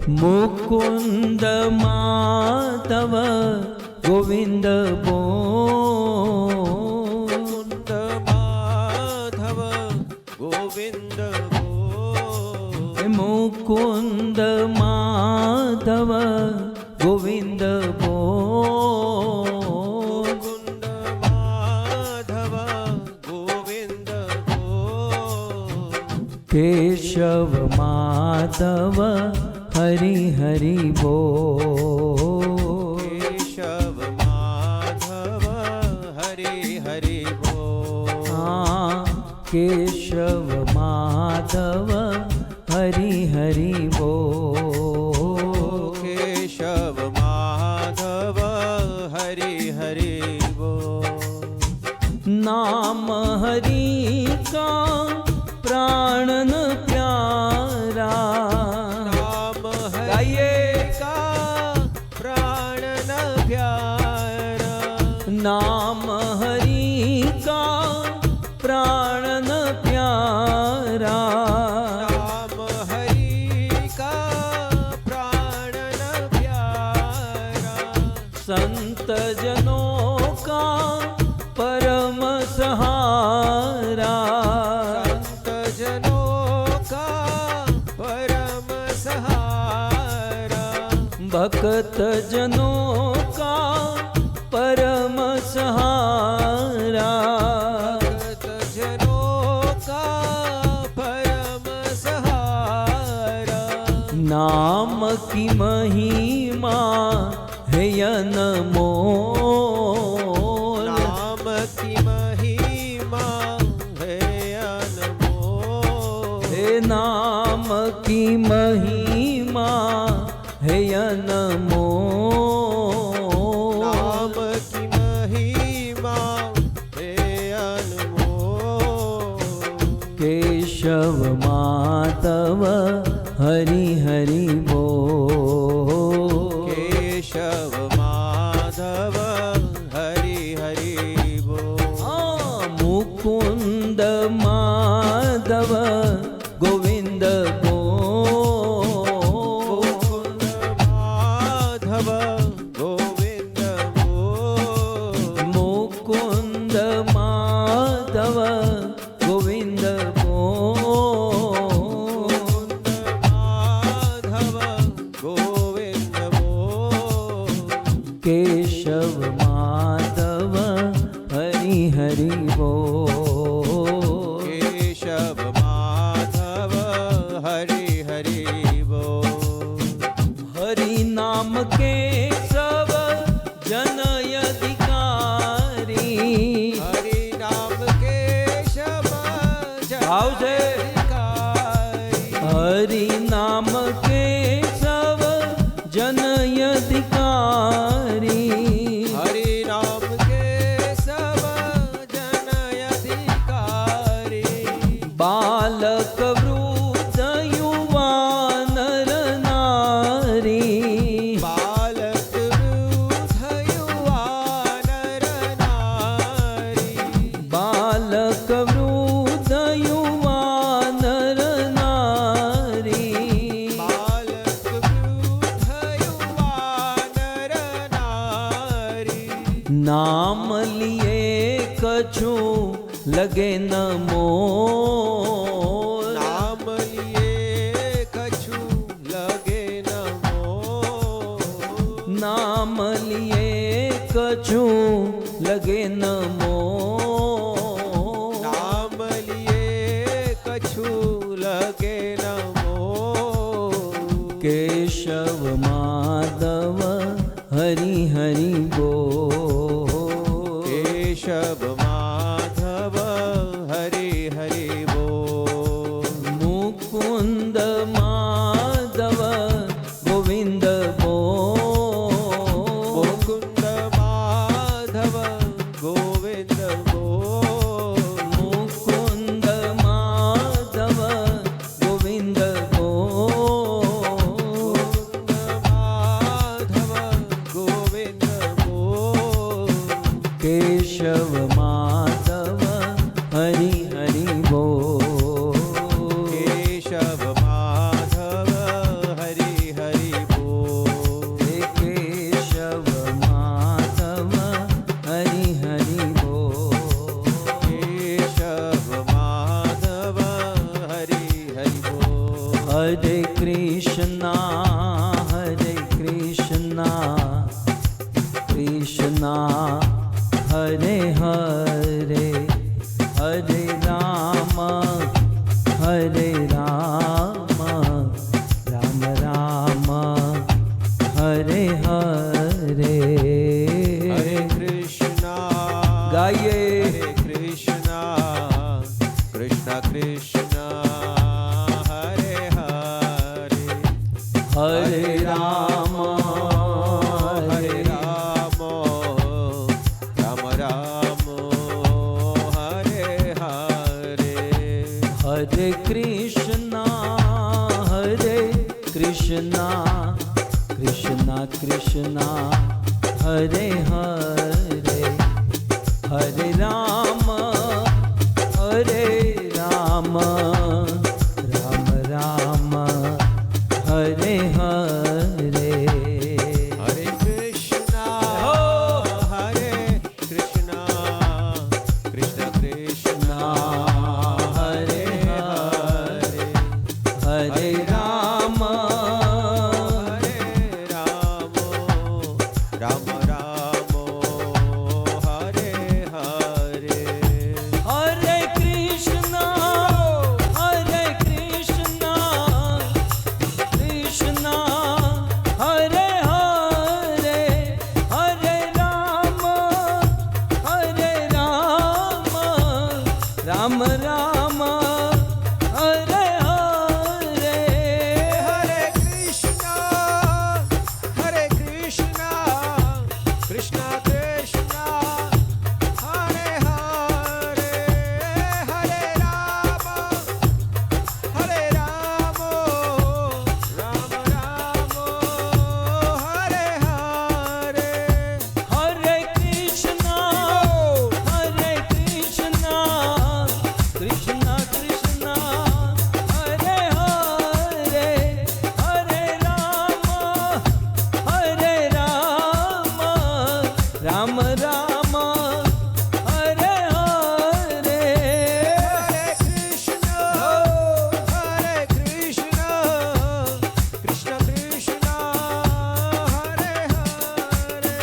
मुकुंद माधव गोविंद बोल। मुकुंद माधव गोविंद बोल। मुकुंद माधव गोविंद बोल। मुकुंद माधव गोविंद बोल। केशव माधव हरि हरि बोल। केशव माधव हरि हरि बोल। हाँ केशव माधव हरि हरि बोल। केशव माधव हरि हरि बोल। नाम हरि का प्राणन प्यारा। नाम हरि का प्राणन प्यारा। नाम हरि का प्राणन प्यारा। नाम हरि का प्राणन प्यारा। संत जनों का परम सहारा। संत जनों का परम सहारा। भक्त जनों का परम सहारा। भक्त जनों का परम सहारा। नाम की महिमा है अनमोल। नाम की महिमा है अनमोल। हे नाम की महिमा है अनमोल। नाम की महिमा है अनमोल। केशव माधव हरि हरि बोल। केशव माधव हरि हरि बोल। मुकुंद माधव गोविंद बोल। मुकुंद माधव गोविंद बोल। मुकुंद माधव गोविंद बोल। माधव गोविंद बोल। केशव माधव हरि हरि बोल। केशव माधव हरि हरि बोल। हरि नाम के सब जन अधिकारी। हरि नाम केशव भाव से हरि नाम के सब जन अधिकारी। हरि नाम के सब जन अधिकारी। बालक वृद्ध युवा नर नारी। बालक वृद्ध युवा नर नारी। बालक वृद्ध युवा नर नारी। बालक वृद्ध युवा नर नारी। नाम लिए कछु लगे न मोल। नाम लिए कछु लगे न मोल। नाम लिए कछु लगे न मोल। नाम लिए कछु लगे न मोल। केशव माधव हरि हरि बोल। केशव माधव हरि हरि बोल। मुकुंद माधव गोविंद बोल। मुकुंद माधव गोविंद बोल। मुकुंद माधव गोविंद बोल। माधव गोविंद बोल। केशव कृष्णा हरे कृष्णा कृष्णा हरे हरे हरे राम राम राम हरे हरे। हरे कृष्णा गाइए। हरे कृष्णा कृष्णा कृष्णा हरे हरे हरे राम हरे राम राम राम हरे हरे हरे कृष्णा कृष्णा कृष्णा हरे हरे हरे राम राम राम हरे हरे। हरे कृष्णा कृष्णा कृष्णा हरे हरे हरे राम राम राम हरे हरे हरे कृष्णा कृष्णा हरे हरे हरे राम राम राम हरे हरे। हरे कृष्णा कृष्णा कृष्णा हरे हरे हरे राम राम राम हरे हरे हरे कृष्णा कृष्णा कृष्णा हरे हरे हरे राम राम राम हरे हरे। हरे कृष्णा कृष्णा कृष्णा हरे हरे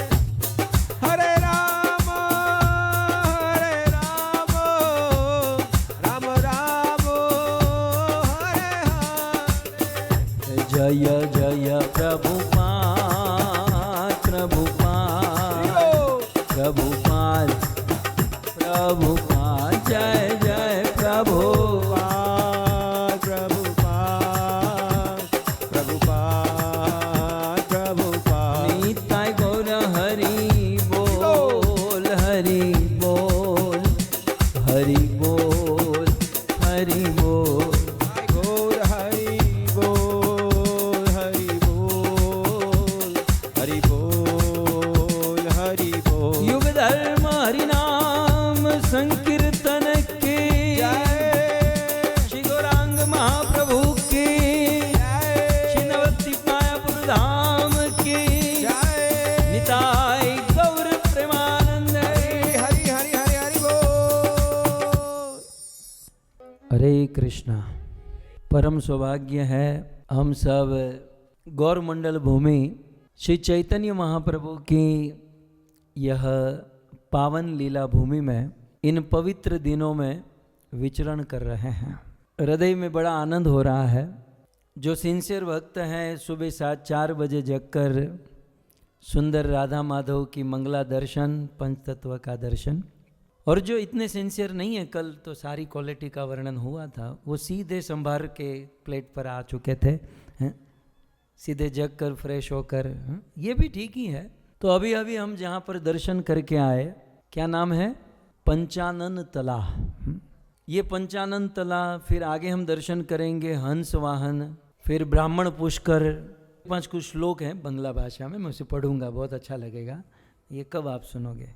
हरे राम राम राम हरे हरे। जय जय प्रभुपाद जय जय प्रभुपाद। प्रभुपाद निताय गौर हरि बोल हरि बोल हरि बोल हरि बोल। गौर हरि बोल हरि बोल हरि बोल हरि बोल। युग धर्म हरि नाम संकीर्तन की श्री गौरांग महाप्रभु की श्री नवद्वीप मायापुर धाम की निताय गौर प्रेमानंद। हरि हरि हरि हरि बोल। हरे कृष्णा। परम सौभाग्य है हम सब गौर मंडल भूमि श्री चैतन्य महाप्रभु की यह पावन लीला भूमि में इन पवित्र दिनों में विचरण कर रहे हैं। हृदय में बड़ा आनंद हो रहा है। जो सिंसियर भक्त हैं सुबह 4 बजे जगकर सुंदर राधा माधव की मंगला दर्शन, पंचतत्व का दर्शन, और जो इतने सिंसियर नहीं है, कल तो सारी क्वालिटी का वर्णन हुआ था, वो सीधे संभार के प्लेट पर आ चुके थे, हैं? सीधे जग कर फ्रेश होकर, ये भी ठीक ही है। तो अभी अभी हम जहाँ पर दर्शन करके आए, क्या नाम है? पंचानन तला। ये पंचानन तला, फिर आगे हम दर्शन करेंगे हंस वाहन, फिर ब्राह्मण पुष्कर। 5 कुछ श्लोक हैं बंगला भाषा में, मैं उसे पढ़ूंगा, बहुत अच्छा लगेगा। ये कब आप सुनोगे?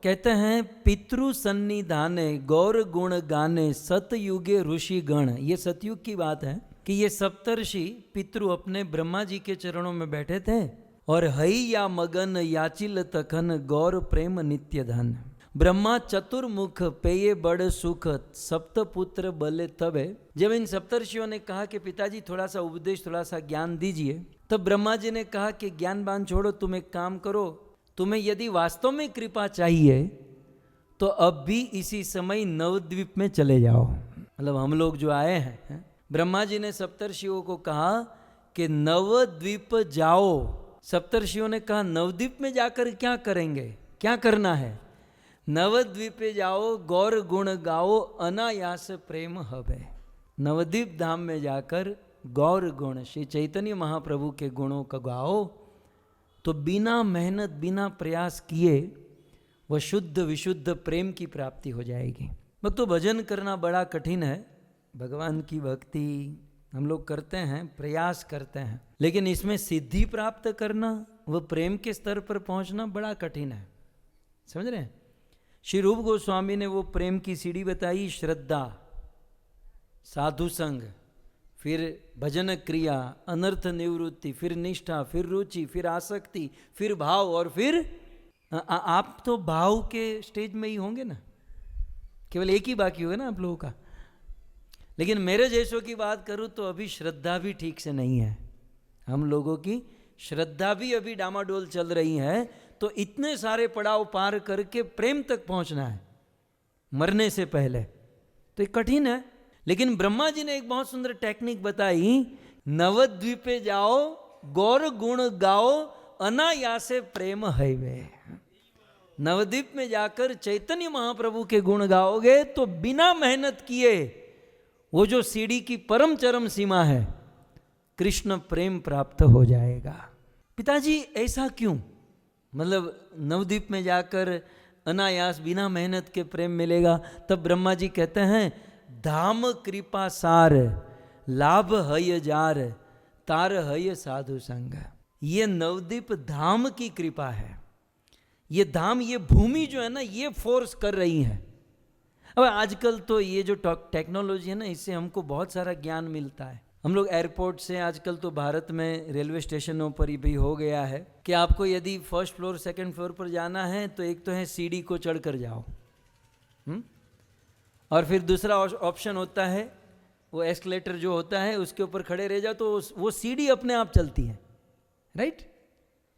कहते हैं पितृ सन्निधाने गौर गुण गाने सतयुगे ऋषि गण। ये सतयुग की बात है कि ये सप्तर्षि पितृ अपने ब्रह्मा जी के चरणों में बैठे थे और हई या मगन याचिल तखन गौर प्रेम नित्य धन। ब्रह्मा चतुर्मुख पेये बड़ सुख सप्तपुत्र बले तबे। जब इन सप्तर्षियों ने कहा कि पिताजी थोड़ा सा उपदेश, थोड़ा सा ज्ञान दीजिए, तब ब्रह्मा जी ने कहा कि ज्ञान बान छोड़ो, तुम एक काम करो, तुम्हें यदि वास्तव में कृपा चाहिए तो अब भी इसी समय नवद्वीप में चले जाओ। मतलब हम लोग जो आए हैं, ब्रह्मा जी ने सप्तर्षियों को कहा कि नवद्वीप जाओ। सप्तर्षियों ने कहा नवद्वीप में जाकर क्या करेंगे, क्या करना है? नवद्वीपे जाओ गौर गुण गाओ अनायास प्रेम हवे। नवद्वीप धाम में जाकर गौर गुण श्री चैतन्य महाप्रभु के गुणों का गाओ तो बिना मेहनत बिना प्रयास किए वह शुद्ध विशुद्ध प्रेम की प्राप्ति हो जाएगी। भक्तों, भजन करना बड़ा कठिन है। भगवान की भक्ति हम लोग करते हैं, प्रयास करते हैं, लेकिन इसमें सिद्धि प्राप्त करना, वह प्रेम के स्तर पर पहुंचना बड़ा कठिन है। समझ रहे हैं? श्री रूप गोस्वामी ने वो प्रेम की सीढ़ी बताई। श्रद्धा, साधु संग, फिर भजन क्रिया, अनर्थ निवृत्ति, फिर निष्ठा, फिर रुचि, फिर आसक्ति, फिर भाव, और फिर आप तो भाव के स्टेज में ही होंगे ना, केवल एक ही बाकी होगा ना आप लोगों का। लेकिन मेरे जैसों की बात करूं तो अभी श्रद्धा भी ठीक से नहीं है। हम लोगों की श्रद्धा भी अभी डामाडोल चल रही है। तो इतने सारे पड़ाव पार करके प्रेम तक पहुंचना है मरने से पहले, तो ये कठिन है। लेकिन ब्रह्मा जी ने एक बहुत सुंदर टेक्निक बताई। नवद्वीपे जाओ गौर गुण गाओ अनायासे प्रेम हैवे। नवद्वीप में जाकर चैतन्य महाप्रभु के गुण गाओगे तो बिना मेहनत किए वो जो सीढ़ी की परम चरम सीमा है, कृष्ण प्रेम प्राप्त हो जाएगा। पिताजी ऐसा क्यों? मतलब नवद्वीप में जाकर अनायास बिना मेहनत के प्रेम मिलेगा। तब ब्रह्मा जी कहते हैं धाम कृपा सार लाभ हय जार तार हय साधु संग। ये नवद्वीप धाम की कृपा है। ये धाम, ये भूमि जो है ना, ये फोर्स कर रही है। अब आजकल तो ये जो टेक्नोलॉजी है ना, इससे हमको बहुत सारा ज्ञान मिलता है। हम लोग एयरपोर्ट से, आजकल तो भारत में रेलवे स्टेशनों पर भी हो गया है कि आपको यदि फर्स्ट फ्लोर सेकंड फ्लोर पर जाना है तो एक तो है सीढ़ी को चढ़ कर जाओ, और फिर दूसरा ऑप्शन होता है वो एस्केलेटर जो होता है उसके ऊपर खड़े रह जाओ तो वो सीढ़ी अपने आप चलती है, राइट?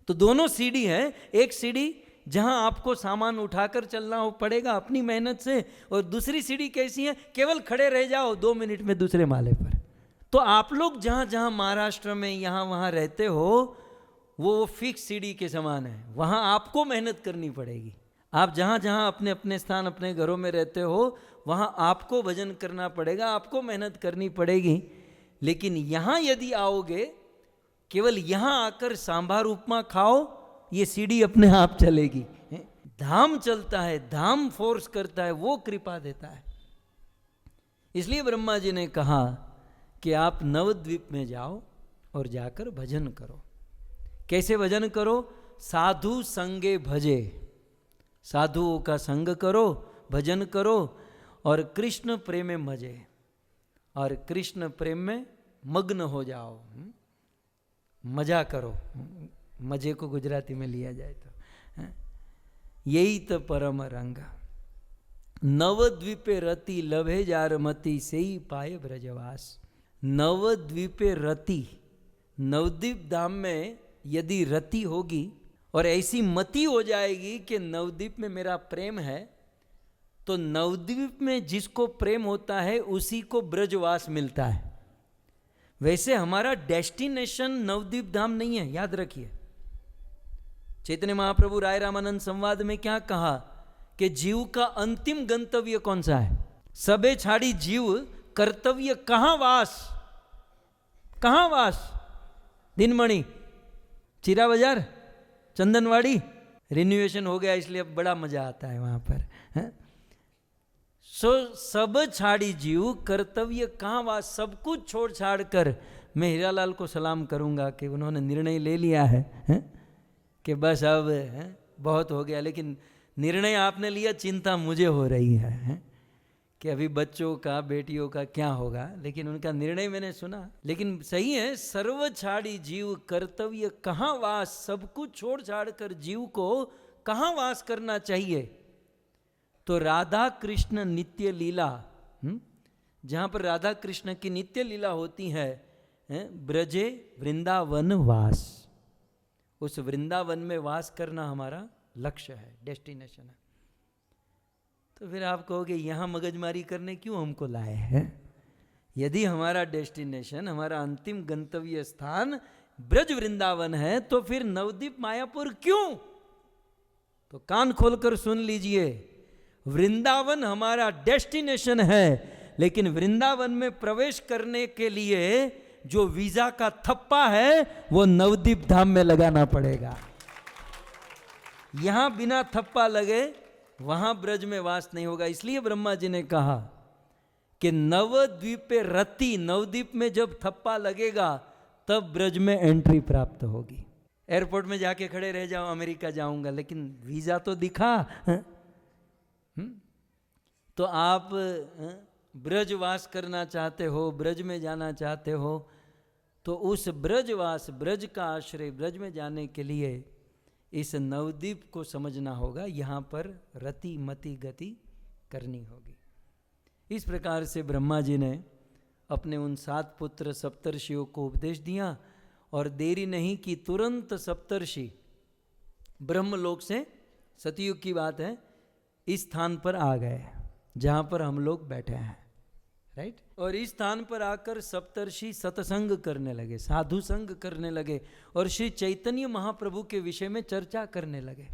तो दोनों सीढ़ी है। एक सीढ़ी जहां आपको सामान उठाकर चलना हो पड़ेगा अपनी मेहनत से, और दूसरी सीढ़ी कैसी है, केवल खड़े रह जाओ 2 मिनट में दूसरे माले पर। तो आप लोग जहां जहां महाराष्ट्र में यहाँ वहां रहते हो वो फिक्स सीढ़ी के समान है। वहां आपको मेहनत करनी पड़ेगी। आप जहां जहां अपने अपने स्थान अपने घरों में रहते हो वहां आपको भजन करना पड़ेगा, आपको मेहनत करनी पड़ेगी। लेकिन यहाँ यदि आओगे, केवल यहाँ आकर सांभार उपमा खाओ, ये सीढ़ी अपने आप चलेगी। धाम चलता है, धाम फोर्स करता है, वो कृपा देता है। इसलिए ब्रह्मा जी ने कहा कि आप नवद्वीप में जाओ और जाकर भजन करो। कैसे भजन करो? साधु संगे भजे। साधुओं का संग करो, भजन करो और कृष्ण प्रेम में मजे, और कृष्ण प्रेम में मग्न हो जाओ, मजा करो। मजे को गुजराती में लिया जाए तो यही तो परम रंग। नवद्वीपे रति लभे जार मति से ही पाए ब्रजवास। नवद्वीपे रति, नवद्वीप धाम में यदि रति होगी और ऐसी मति हो जाएगी कि नवद्वीप में मेरा प्रेम है, तो नवद्वीप में जिसको प्रेम होता है उसी को ब्रजवास मिलता है। वैसे हमारा डेस्टिनेशन नवद्वीप धाम नहीं है, याद रखिए। चैतन्य महाप्रभु राय रामानंद संवाद में क्या कहा कि जीव का अंतिम गंतव्य कौन सा है? सबे छाड़ी जीव कर्तव्य कहां वास? कहां वास? दिनमणि, चिरा बाजार, चंदनवाड़ी। रिन्यूएशन हो गया इसलिए अब बड़ा मजा आता है वहां पर। सब छाड़ी जीव कर्तव्य कहां वास? सब कुछ छोड़ छाड़ कर मैं हीरालाल को सलाम करूंगा कि उन्होंने निर्णय ले लिया है कि बस अब बहुत हो गया। लेकिन निर्णय आपने लिया, चिंता मुझे हो रही है कि अभी बच्चों का, बेटियों का क्या होगा। लेकिन उनका निर्णय मैंने सुना। लेकिन सही है, सर्व छाड़ी जीव कर्तव्य कहाँ वास? सब कुछ छोड़ छाड़ कर जीव को कहाँ वास करना चाहिए? तो राधा कृष्ण नित्य लीला, जहाँ पर राधा कृष्ण की नित्य लीला होती है, ब्रजे वृंदावन वास, उस वृंदावन में वास करना हमारा लक्ष्य है, डेस्टिनेशन है। तो फिर आप कहोगे यहाँ मगजमारी करने क्यों हमको लाए हैं? यदि हमारा डेस्टिनेशन, हमारा अंतिम गंतव्य स्थान ब्रज वृंदावन है, तो फिर नवद्वीप मायापुर क्यों? तो कान खोलकर सुन लीजिए, वृंदावन हमारा डेस्टिनेशन है, लेकिन वृंदावन में प्रवेश करने के लिए जो वीजा का थप्पा है वो नवद्वीप धाम में लगाना पड़ेगा। यहां बिना थप्पा लगे वहां ब्रज में वास नहीं होगा। इसलिए ब्रह्मा जी ने कहा कि नवद्वीप पे रति, नवद्वीप में जब थप्पा लगेगा तब ब्रज में एंट्री प्राप्त होगी। एयरपोर्ट में जाके खड़े रह जाओ, अमेरिका जाऊंगा, लेकिन वीजा तो दिखा। तो आप ब्रजवास करना चाहते हो, ब्रज में जाना चाहते हो, तो उस ब्रजवास, ब्रज का आश्रय, ब्रज में जाने के लिए इस नवद्वीप को समझना होगा। यहाँ पर रति मति गति करनी होगी। इस प्रकार से ब्रह्मा जी ने अपने उन 7 पुत्र सप्तर्षियों को उपदेश दिया और देरी नहीं की, तुरंत सप्तर्षि ब्रह्मलोक से, सतयुग की बात है, इस स्थान पर आ गए जहाँ पर हम लोग बैठे हैं, राइट। और इस स्थान पर आकर सप्तर्षि सत्संग करने लगे, साधु संग करने लगे और श्री चैतन्य महाप्रभु के विषय में चर्चा करने लगे।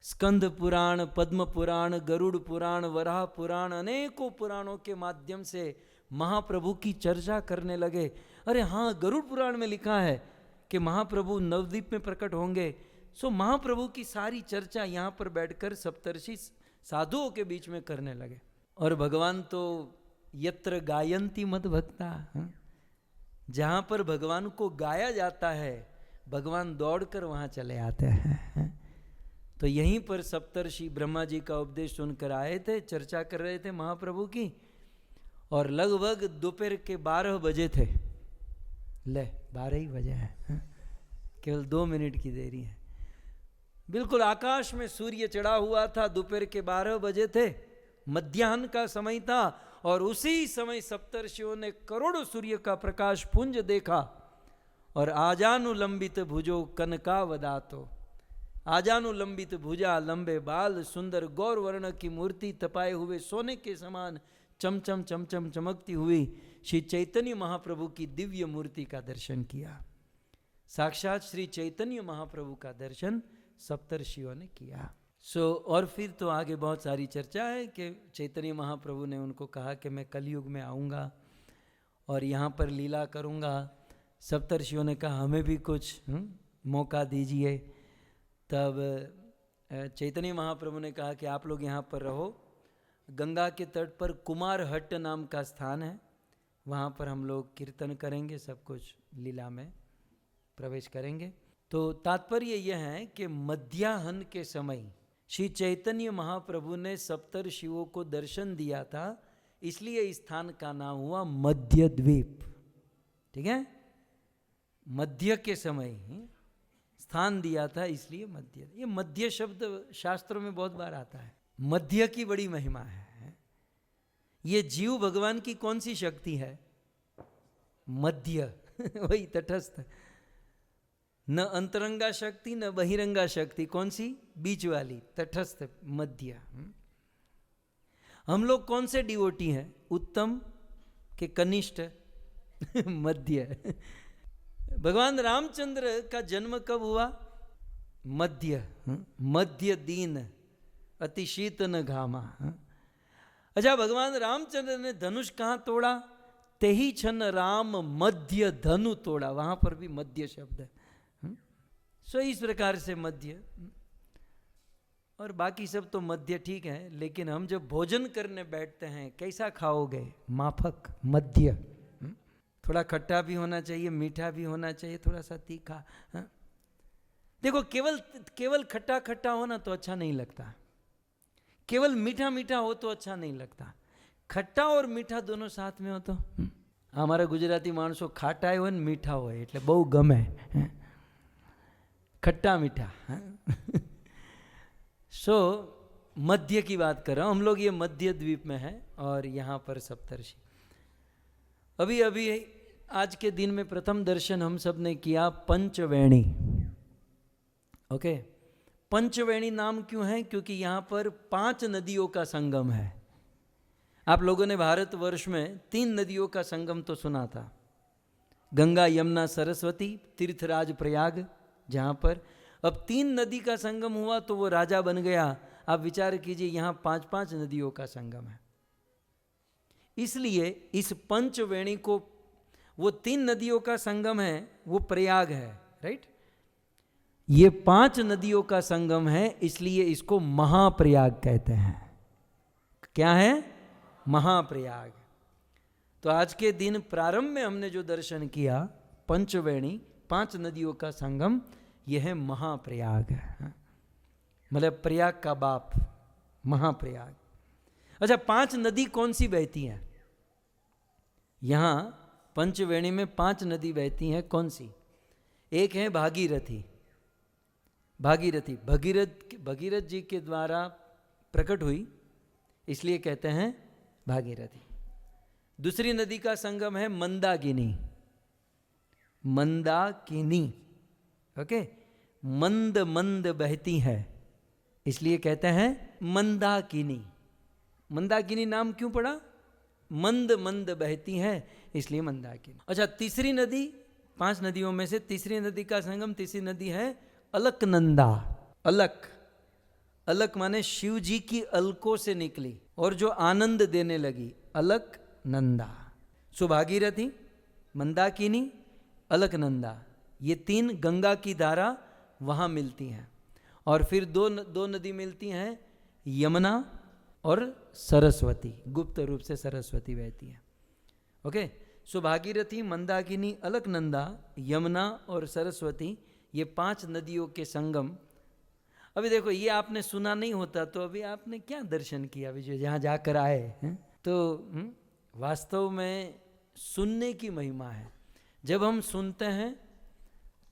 स्कंद पुराण, पद्म पुराण, गरुड़ पुराण, वराह पुराण, अनेकों पुराणों के माध्यम से महाप्रभु की चर्चा करने लगे। अरे हाँ, गरुड़ पुराण में लिखा है कि महाप्रभु नवद्वीप में प्रकट होंगे। सो महाप्रभु की सारी चर्चा यहाँ पर बैठकर सप्तर्षि साधुओं के बीच में करने लगे। और भगवान तो यत्र गायन्ति मद भक्ता, जहाँ पर भगवान को गाया जाता है भगवान दौड़कर वहाँ चले आते हैं। तो यहीं पर सप्तर्षि ब्रह्मा जी का उपदेश सुनकर आए थे, चर्चा कर रहे थे महाप्रभु की, और लगभग दोपहर के 12 बजे थे। ले 12 ही बजे हैं, केवल 2 मिनट की देरी है। बिल्कुल आकाश में सूर्य चढ़ा हुआ था, दोपहर के 12 बजे थे, मध्याह्न का समय था। और उसी समय सप्तर्षियों ने करोड़ों सूर्य का प्रकाश पुंज देखा और आजानुलंबित भुजो कनकावदातो, आजानुलंबित भुजा, लंबे बाल, सुंदर गौर वर्ण की मूर्ति, तपाए हुए सोने के समान चमचम चमचम चमकती हुई श्री चैतन्य महाप्रभु की दिव्य मूर्ति का दर्शन किया। साक्षात श्री चैतन्य महाप्रभु का दर्शन सप्तर्षियों ने किया। और फिर तो आगे बहुत सारी चर्चा है कि चैतन्य महाप्रभु ने उनको कहा कि मैं कलयुग में आऊँगा और यहाँ पर लीला करूँगा। सप्तर्षियों ने कहा हमें भी कुछ मौका दीजिए। तब चैतन्य महाप्रभु ने कहा कि आप लोग यहाँ पर रहो, गंगा के तट पर कुमार हट्ट नाम का स्थान है, वहाँ पर हम लोग कीर्तन करेंगे, सब कुछ लीला में प्रवेश करेंगे। तो तात्पर्य यह है कि मध्याह्न के समय श्री चैतन्य महाप्रभु ने सप्तर्षियों को दर्शन दिया था, इसलिए इस स्थान का नाम हुआ मध्य द्वीप। ठीक है, मध्य के समय स्थान दिया था, इसलिए मध्य। ये मध्य शब्द शास्त्रों में बहुत बार आता है। मध्य की बड़ी महिमा है। ये जीव भगवान की कौन सी शक्ति है? मध्य वही तटस्थ, न अंतरंगा शक्ति न बहिरंगा शक्ति, कौन सी? बीच वाली, तटस्थ, मध्य। हम लोग कौन से डिवोटी हैं? उत्तम के कनिष्ठ? मध्य। भगवान रामचंद्र का जन्म कब हुआ? मध्य, मध्य दीन अति शीत न घामा। अच्छा, भगवान रामचंद्र ने धनुष कहाँ तोड़ा? तेही छन राम मध्य धनु तोड़ा, वहां पर भी मध्य शब्द है। सो इस प्रकार से मध्य, और बाकी सब तो मध्य ठीक है, लेकिन हम जब भोजन करने बैठते हैं कैसा खाओगे? माफक, मध्य। थोड़ा खट्टा भी होना चाहिए, मीठा भी होना चाहिए, थोड़ा सा तीखा। देखो, केवल खट्टा खट्टा हो ना तो अच्छा नहीं लगता, केवल मीठा मीठा हो तो अच्छा नहीं लगता। खट्टा और मीठा दोनों साथ में हो तो हमारा गुजराती माणसो खाटा हो ने मीठा हो એટલે બહુ ગમે, खट्टा मीठा। सो मध्य की बात कर रहा हूँ, हम लोग ये मध्य द्वीप में हैं और यहाँ पर सप्तर्षि। अभी अभी आज के दिन में प्रथम दर्शन हम सब ने किया पंचवेणी। ओके, पंचवेणी नाम क्यों है? क्योंकि यहाँ पर 5 नदियों का संगम है। आप लोगों ने भारतवर्ष में 3 नदियों का संगम तो सुना था, गंगा, यमुना, सरस्वती, तीर्थराज प्रयाग, जहाँ पर अब 3 नदी का संगम हुआ तो वो राजा बन गया। आप विचार कीजिए, यहाँ 5-5 नदियों का संगम है। इसलिए इस पंचवेणी को, वो 3 नदियों का संगम है, वो प्रयाग है, राइट। ये 5 नदियों का संगम है, इसलिए इसको महाप्रयाग कहते हैं। क्या है? महाप्रयाग। तो आज के दिन प्रारंभ में हमने जो दर्शन किया, पंचवेणी, 5 नदियों का संगम, यह है महाप्रयाग, मतलब प्रयाग का बाप, महाप्रयाग। अच्छा, 5 नदी कौन सी बहती हैं? यहाँ पंचवेणी में 5 नदी बहती हैं। कौन सी? एक है भागीरथी। भागीरथी भगीरथ जी के द्वारा प्रकट हुई, इसलिए कहते हैं भागीरथी। दूसरी नदी का संगम है मंदाकिनी। मंदाकिनी, ओके, मंद मंद बहती है, इसलिए कहते हैं मंदाकिनी। मंदाकिनी नाम क्यों पड़ा? मंद मंद बहती है, इसलिए मंदाकिनी। अच्छा, तीसरी नदी, 5 नदियों में से तीसरी नदी का संगम, तीसरी नदी है अलकनंदा। अलक, अलक माने शिव जी की अलकों से निकली और जो आनंद देने लगी, अलकनंदा। सो भागीरथी, मंदाकिनी, अलकनंदा, ये 3 गंगा की धारा वहाँ मिलती हैं। और फिर दो नदी मिलती हैं, यमुना और सरस्वती, गुप्त रूप से सरस्वती बहती है। ओके, सो भागीरथी, मंदाकिनी, अलकनंदा, यमुना और सरस्वती, ये 5 नदियों के संगम। अभी देखो, ये आपने सुना नहीं होता तो अभी आपने क्या दर्शन किया? अभी जो जहाँ जाकर आए हैं तो वास्तव में सुनने की महिमा है। जब हम सुनते हैं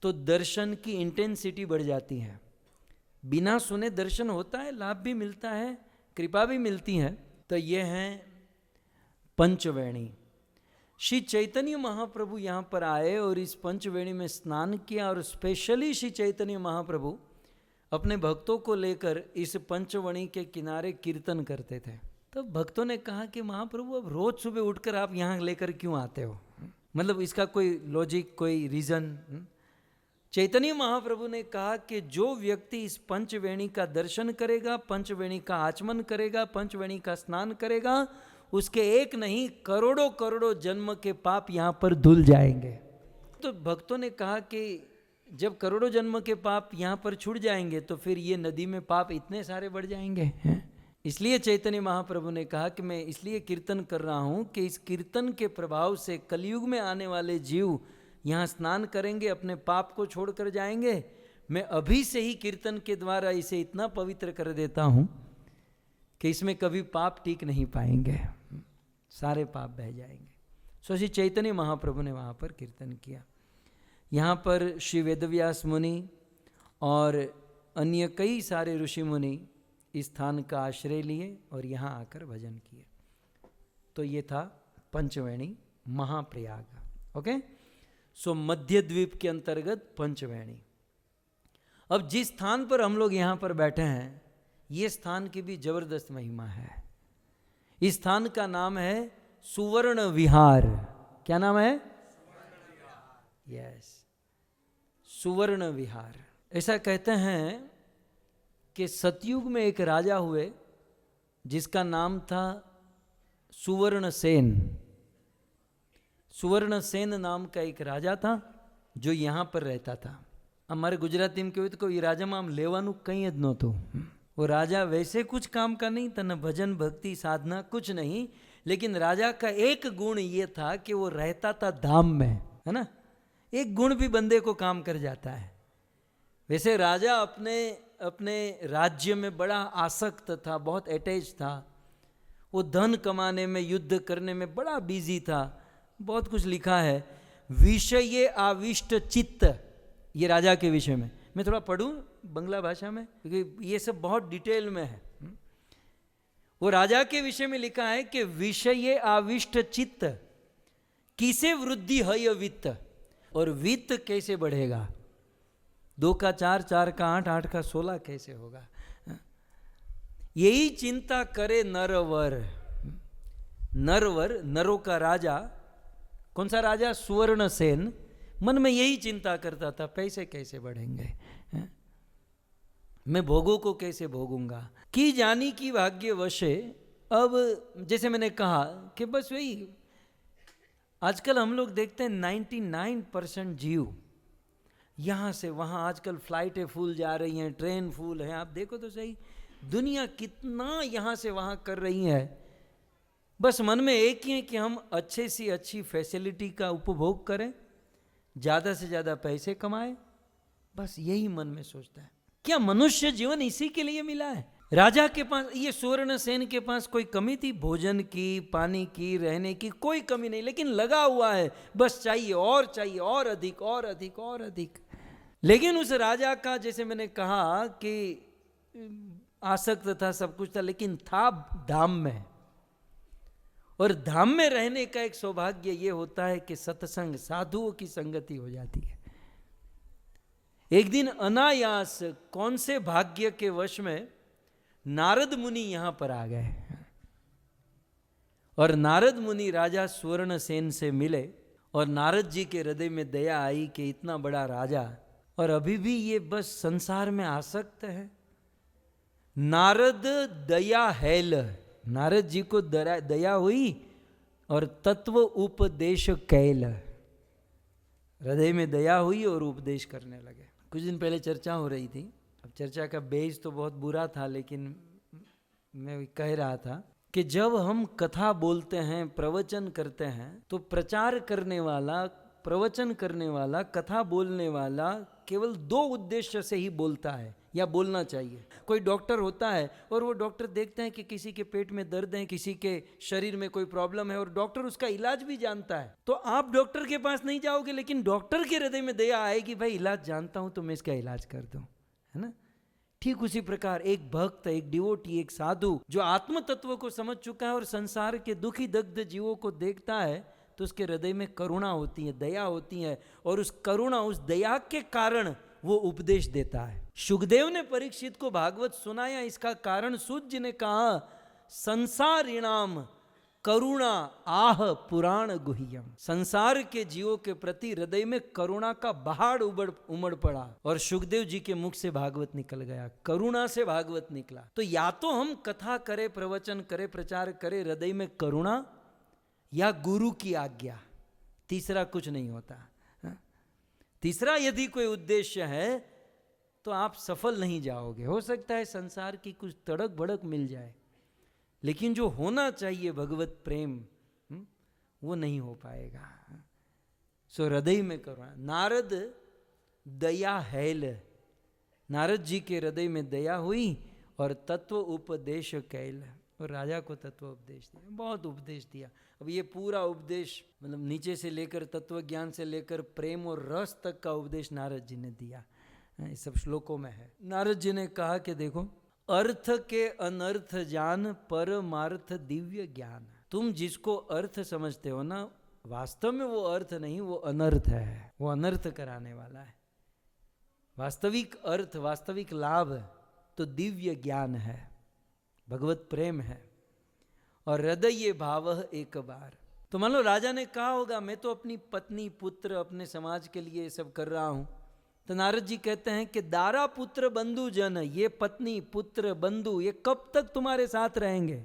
तो दर्शन की इंटेंसिटी बढ़ जाती है। बिना सुने दर्शन होता है, लाभ भी मिलता है, कृपा भी मिलती है। तो ये हैं पंचवेणी। श्री चैतन्य महाप्रभु यहाँ पर आए और इस पंचवेणी में स्नान किया, और स्पेशली श्री चैतन्य महाप्रभु अपने भक्तों को लेकर इस पंचवेणी के किनारे कीर्तन करते थे। तो भक्तों ने कहा कि महाप्रभु, अब रोज सुबह उठकर आप यहाँ लेकर क्यों आते हो? मतलब इसका कोई लॉजिक, कोई रीजन? चैतन्य महाप्रभु ने कहा कि जो व्यक्ति इस पंचवेणी का दर्शन करेगा, पंचवेणी का आचमन करेगा, पंचवेणी का स्नान करेगा, उसके एक नहीं करोड़ों करोड़ों जन्म के पाप यहाँ पर धुल जाएंगे। तो भक्तों ने कहा कि जब करोड़ों जन्म के पाप यहाँ पर छूट जाएंगे तो फिर ये नदी में पाप इतने सारे बढ़ जाएंगे। इसलिए चैतन्य महाप्रभु ने कहा कि मैं इसलिए कीर्तन कर रहा हूँ कि इस कीर्तन के प्रभाव से कलयुग में आने वाले जीव यहाँ स्नान करेंगे, अपने पाप को छोड़ कर जाएंगे। मैं अभी से ही कीर्तन के द्वारा इसे इतना पवित्र कर देता हूँ कि इसमें कभी पाप टिक नहीं पाएंगे, सारे पाप बह जाएंगे। सो श्री चैतन्य महाप्रभु ने वहाँ पर कीर्तन किया। यहाँ पर श्री वेदव्यास मुनि और अन्य कई सारे ऋषि मुनि इस स्थान का आश्रय लिए और यहाँ आकर भजन किए। तो ये था पंचवेणी महाप्रयाग। ओके, सो मध्य द्वीप के अंतर्गत पंचवेणी। अब जिस स्थान पर हम लोग यहाँ पर बैठे हैं, ये स्थान की भी जबरदस्त महिमा है। इस स्थान का नाम है सुवर्ण विहार। क्या नाम है? यस, सुवर्ण विहार। ऐसा कहते हैं कि सतयुग में एक राजा हुए जिसका नाम था सुवर्ण सेन। सुवर्ण सेन नाम का एक राजा था जो यहाँ पर रहता था। हमारे गुजराती में कहते को ये राजा में आम लेवानु कहीं ज नहोतुं। वो राजा वैसे कुछ काम का नहीं था, न भजन भक्ति साधना कुछ नहीं, लेकिन राजा का एक गुण ये था कि वो रहता था धाम में, है ना। एक गुण भी बंदे को काम कर जाता है। वैसे राजा अपने राज्य में बड़ा आसक्त था, बहुत अटैच था। वो धन कमाने में, युद्ध करने में बड़ा बिजी था। बहुत कुछ लिखा है, विषय आविष्ट चित्त, ये राजा के विषय में। मैं थोड़ा पढ़ूं बंगला भाषा में, क्योंकि ये सब बहुत डिटेल में है। वो राजा के विषय में लिखा है कि विषय आविष्ट चित्त किसे वृद्धि है वित्त, और वित्त कैसे बढ़ेगा, 2 का 4, 4 का 8, 8 का 16 कैसे होगा। यही चिंता करे नरवर। नरवर, नरों का राजा, कौन सा राजा, सुवर्णसेन, मन में यही चिंता करता था, पैसे कैसे बढ़ेंगे, मैं भोगों को कैसे भोगूंगा। की जानी की भाग्यवशे। अब जैसे मैंने कहा कि बस वही, आजकल हम लोग देखते हैं 99% जीव यहाँ से वहाँ, आजकल फ्लाइटें फूल जा रही हैं, ट्रेन फूल है, आप देखो तो सही, दुनिया कितना यहाँ से वहाँ कर रही है। बस मन में एक ही है कि हम अच्छे से अच्छी फैसिलिटी का उपभोग करें, ज़्यादा से ज़्यादा पैसे कमाएं, बस यही मन में सोचता है। क्या मनुष्य जीवन इसी के लिए मिला है? राजा के पास, ये सुवर्णसेन के पास कोई कमी थी? भोजन की, पानी की, रहने की कोई कमी नहीं, लेकिन लगा हुआ है, बस चाहिए और अधिक और अधिक और अधिक। लेकिन उस राजा का, जैसे मैंने कहा कि आसक्त था, सब कुछ था, लेकिन था धाम में। और धाम में रहने का एक सौभाग्य ये होता है कि सत्संग, साधुओं की संगति हो जाती है। एक दिन अनायास कौन से भाग्य के वश में नारद मुनि यहां पर आ गए, और नारद मुनि राजा सुवर्णसेन से मिले, और नारद जी के हृदय में दया आई कि इतना बड़ा राजा और अभी भी ये बस संसार में आसक्त है। नारद दया हैल, नारद जी को दया हुई और तत्व उपदेश कैल, हृदय में दया हुई और उपदेश करने लगे। कुछ दिन पहले चर्चा हो रही थी, अब चर्चा का बेस तो बहुत बुरा था, लेकिन मैं कह रहा था कि जब हम कथा बोलते हैं, प्रवचन करते हैं, तो प्रचार करने वाला, प्रवचन करने वाला, कथा बोलने वाला केवल 2 उद्देश्य से ही बोलता है या बोलना चाहिए। कोई डॉक्टर होता है और वो डॉक्टर देखते हैं कि किसी के पेट में दर्द है, किसी के शरीर में कोई प्रॉब्लम है, और डॉक्टर उसका इलाज भी जानता है, तो आप डॉक्टर के पास नहीं जाओगे, लेकिन डॉक्टर के हृदय में दया आएगी, भाई इलाज जानता हूं तो मैं इसका इलाज कर दूं, है ना। ठीक उसी प्रकार एक भक्त, एक डिवोटी, एक साधु जो आत्म तत्व को समझ चुका है और संसार के दुखी दग्ध जीवों को देखता है, तो उसके हृदय में करुणा होती है, दया होती है, और उस करुणा, उस दया के कारण वो उपदेश देता है। शुकदेव ने परीक्षित को भागवत सुनाया, इसका कारण सूत जी ने कहा, संसारिणाम करुणा आह पुराण गुह्यम। संसार के जीवों के प्रति हृदय में करुणा का बहाड़ उमड़ पड़ा, और शुकदेव जी के मुख से भागवत निकल गया, करुणा से भागवत निकला। तो या तो हम कथा करें, प्रवचन करें, प्रचार करें, हृदय में करुणा, या गुरु की आज्ञा, तीसरा कुछ नहीं होता। तीसरा यदि कोई उद्देश्य है तो आप सफल नहीं जाओगे। हो सकता है संसार की कुछ तड़क भड़क मिल जाए, लेकिन जो होना चाहिए भगवत प्रेम, वो नहीं हो पाएगा। सो हृदय में करुणा। नारद दया हैल, नारद जी के हृदय में दया हुई और तत्व उपदेश कैल, और राजा को तत्व उपदेश दिया, बहुत उपदेश दिया। अब ये पूरा उपदेश, मतलब नीचे से लेकर तत्व ज्ञान से लेकर प्रेम और रस तक का उपदेश नारद जी ने दिया, इस सब श्लोकों में है। नारद जी ने कहा कि देखो, अर्थ के अनर्थ जान, परमार्थ दिव्य ज्ञान। तुम जिसको अर्थ समझते हो ना, वास्तव में वो अर्थ नहीं, वो अनर्थ है, वो अनर्थ कराने वाला है। वास्तविक अर्थ, वास्तविक लाभ तो दिव्य ज्ञान है, भगवत प्रेम है, और हृदय भाव एक बार। तो मान लो राजा ने कहा होगा, मैं तो अपनी पत्नी, पुत्र, अपने समाज के लिए सब कर रहा हूं, तो नारद जी कहते हैं कि दारा पुत्र बंधु जन, ये पत्नी, पुत्र, बंधु, ये कब तक तुम्हारे साथ रहेंगे?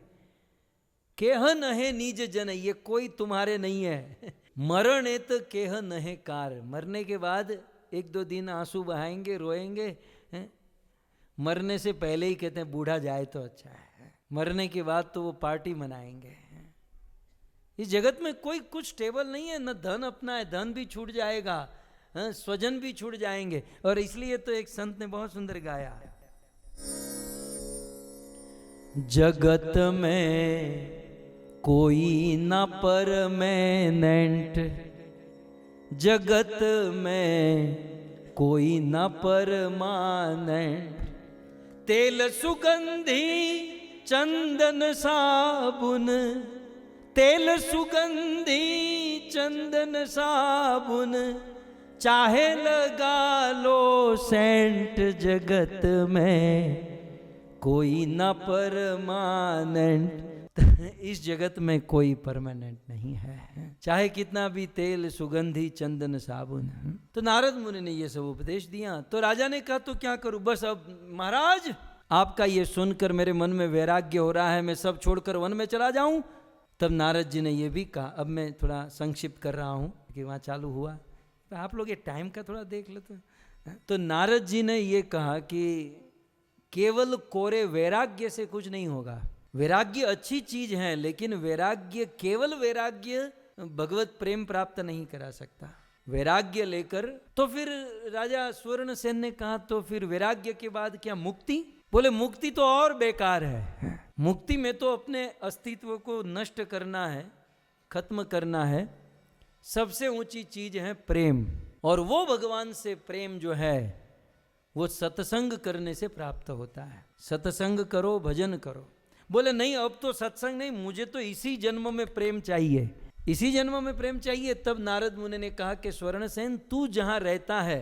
केह नहे निज जन, ये कोई तुम्हारे नहीं है। मरण एत केह नहे कार, मरने के बाद 1-2 दिन आंसू बहाएंगे, रोएंगे, मरने से पहले ही कहते हैं बूढ़ा जाए तो अच्छा है, मरने के बाद तो वो पार्टी मनाएंगे। इस जगत में कोई कुछ स्टेबल नहीं है, न धन अपना है, धन भी छूट जाएगा, स्वजन भी छूट जाएंगे। और इसलिए तो एक संत ने बहुत सुंदर गाया, जगत में कोई न परमानेंट, जगत में कोई न परमानेंट, तेल सुगंधी चंदन साबुन, तेल सुगंधी चंदन साबुन, चाहे लगा लो सेंट, जगत में कोई ना परमानेंट। इस जगत में कोई परमानेंट नहीं है, चाहे कितना भी तेल सुगंधी चंदन साबुन। तो नारद मुनि ने ये सब उपदेश दिया। तो राजा ने कहा तो क्या करूं, बस अब महाराज आपका ये सुनकर मेरे मन में वैराग्य हो रहा है, मैं सब छोड़कर वन में चला जाऊं। तब नारद जी ने ये भी कहा, अब मैं थोड़ा संक्षिप्त कर रहा हूँ कि वहाँ चालू हुआ, तो आप लोग ये टाइम का थोड़ा देख लेते। तो नारद जी ने ये कहा कि केवल कोरे वैराग्य से कुछ नहीं होगा। वैराग्य अच्छी चीज है, लेकिन वैराग्य, केवल वैराग्य भगवत प्रेम प्राप्त नहीं करा सकता। वैराग्य लेकर तो फिर राजा स्वर्णसेन ने कहा तो फिर वैराग्य के बाद क्या मुक्ति? बोले मुक्ति तो और बेकार है, मुक्ति में तो अपने अस्तित्व को नष्ट करना है, खत्म करना है। सबसे ऊंची चीज है प्रेम, और वो भगवान से प्रेम जो है वो सत्संग करने से प्राप्त होता है। सत्संग करो, भजन करो। बोले नहीं अब तो सत्संग नहीं, मुझे तो इसी जन्म में प्रेम चाहिए, इसी जन्म में प्रेम चाहिए। तब नारद मुनि ने कहा कि स्वर्णसेन तू जहां रहता है,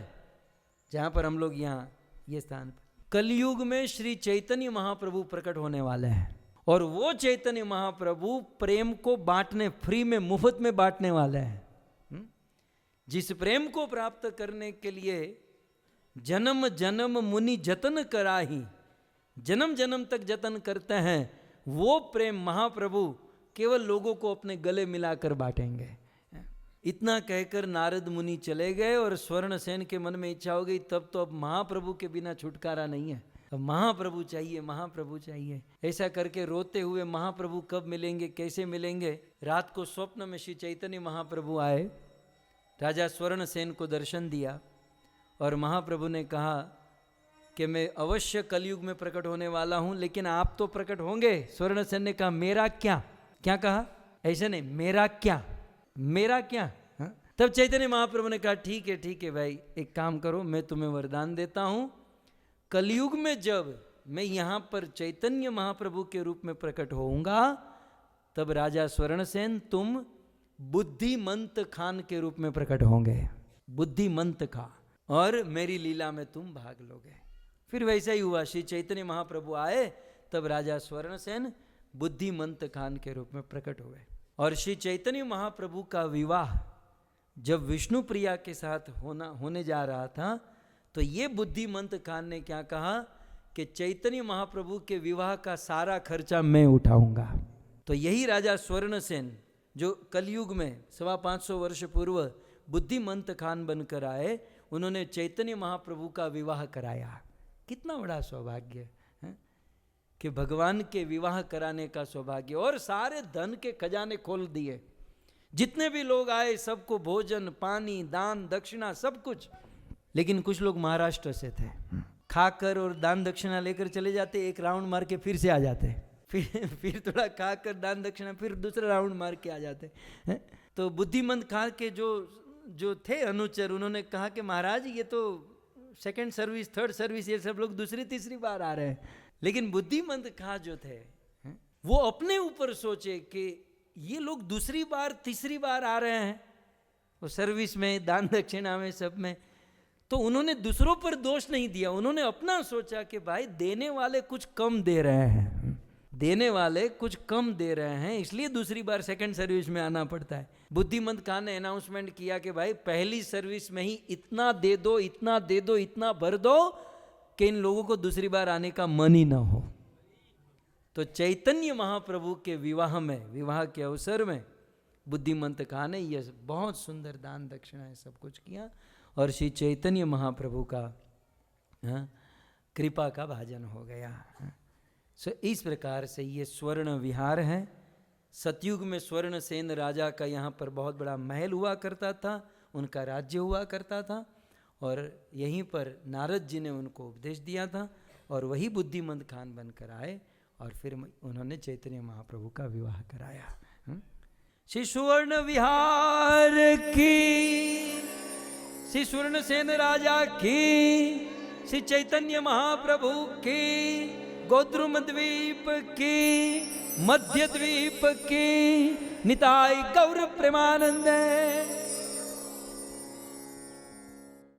जहां पर हम लोग यहाँ ये स्थान पर, कलयुग में श्री चैतन्य महाप्रभु प्रकट होने वाले हैं, और वो चैतन्य महाप्रभु प्रेम को बांटने, फ्री में, मुफ्त में बांटने वाले हैं। जिस प्रेम को प्राप्त करने के लिए जन्म जन्म मुनि जतन कराही, जन्म जन्म तक जतन करते हैं, वो प्रेम महाप्रभु केवल लोगों को अपने गले मिलाकर बांटेंगे। इतना कहकर नारद मुनि चले गए, और स्वर्णसेन के मन में इच्छा हो गई तब तो अब महाप्रभु के बिना छुटकारा नहीं है, अब महाप्रभु चाहिए, महाप्रभु चाहिए। ऐसा करके रोते हुए महाप्रभु कब मिलेंगे, कैसे मिलेंगे। रात को स्वप्न में श्री चैतन्य महाप्रभु आए, राजा स्वर्णसेन को दर्शन दिया, और महाप्रभु ने कहा कि मैं अवश्य कलयुग में प्रकट होने वाला हूं, लेकिन आप तो प्रकट होंगे। स्वर्णसेन ने कहा मेरा क्या? क्या कहा? ऐसे नहीं, मेरा क्या, मेरा क्या? हा? तब चैतन्य महाप्रभु ने कहा ठीक है भाई, एक काम करो, मैं तुम्हें वरदान देता हूं, कलयुग में जब मैं यहां पर चैतन्य महाप्रभु के रूप में प्रकट होऊंगा, तब राजा स्वर्णसेन तुम बुद्धिमंत खान के रूप में प्रकट होंगे, बुद्धिमंत खा, और मेरी लीला में तुम भाग लोगे। फिर वैसा ही हुआ, श्री चैतन्य महाप्रभु आए, तब राजा स्वर्णसेन बुद्धिमंत खान के रूप में प्रकट हुए। और श्री चैतन्य महाप्रभु का विवाह जब विष्णु प्रिया के साथ होने जा रहा था, तो ये बुद्धिमंत खान ने क्या कहा कि चैतन्य महाप्रभु के विवाह का सारा खर्चा मैं उठाऊंगा। तो यही राजा स्वर्णसेन जो कलयुग में 550 वर्ष पूर्व बुद्धिमंत खान बनकर आए, उन्होंने चैतन्य महाप्रभु का विवाह कराया। कितना बड़ा सौभाग्य है कि भगवान के विवाह कराने का सौभाग्य, और सारे धन के खजाने खोल दिए। जितने भी लोग आए सबको भोजन, पानी, दान, दक्षिणा, सब कुछ। लेकिन कुछ लोग महाराष्ट्र से थे, खाकर और दान दक्षिणा लेकर चले जाते, एक राउंड मार के फिर से आ जाते, फिर थोड़ा खाकर दान दक्षिणा, फिर दूसरा राउंड मार के आ जाते। तो बुद्धिमंत खान के जो थे अनुचर, उन्होंने कहा कि महाराज ये तो सेकंड सर्विस, थर्ड सर्विस, ये सब लोग दूसरी तीसरी बार आ रहे हैं। लेकिन बुद्धिमंत खां जो थे वो अपने ऊपर सोचे कि ये लोग दूसरी बार तीसरी बार आ रहे हैं, वो सर्विस में, दान दक्षिणा में, सब में। तो उन्होंने दूसरों पर दोष नहीं दिया, उन्होंने अपना सोचा कि भाई देने वाले कुछ कम दे रहे हैं, देने वाले कुछ कम दे रहे हैं, इसलिए दूसरी बार सेकंड सर्विस में आना पड़ता है। बुद्धिमंत खान ने अनाउंसमेंट किया कि भाई पहली सर्विस में ही इतना दे दो, इतना दे दो, इतना भर दो कि इन लोगों को दूसरी बार आने का मन ही ना हो। तो चैतन्य महाप्रभु के विवाह में, विवाह के अवसर में बुद्धिमंत खान ने यह बहुत सुंदर दान दक्षिणा सब कुछ किया, और श्री चैतन्य महाप्रभु का कृपा का भाजन हो गया। सो इस प्रकार से ये स्वर्ण विहार है। सतयुग में स्वर्णसेन राजा का यहाँ पर बहुत बड़ा महल हुआ करता था, उनका राज्य हुआ करता था, और यहीं पर नारद जी ने उनको उपदेश दिया था, और वही बुद्धिमंत खान बनकर आए, और फिर उन्होंने चैतन्य महाप्रभु का विवाह कराया। श्री स्वर्ण विहार की, श्री स्वर्णसेन राजा की, श्री चैतन्य महाप्रभु की गोद्रुम द्वीप की, मध्य द्वीप की, निताय गौर प्रेमानंद।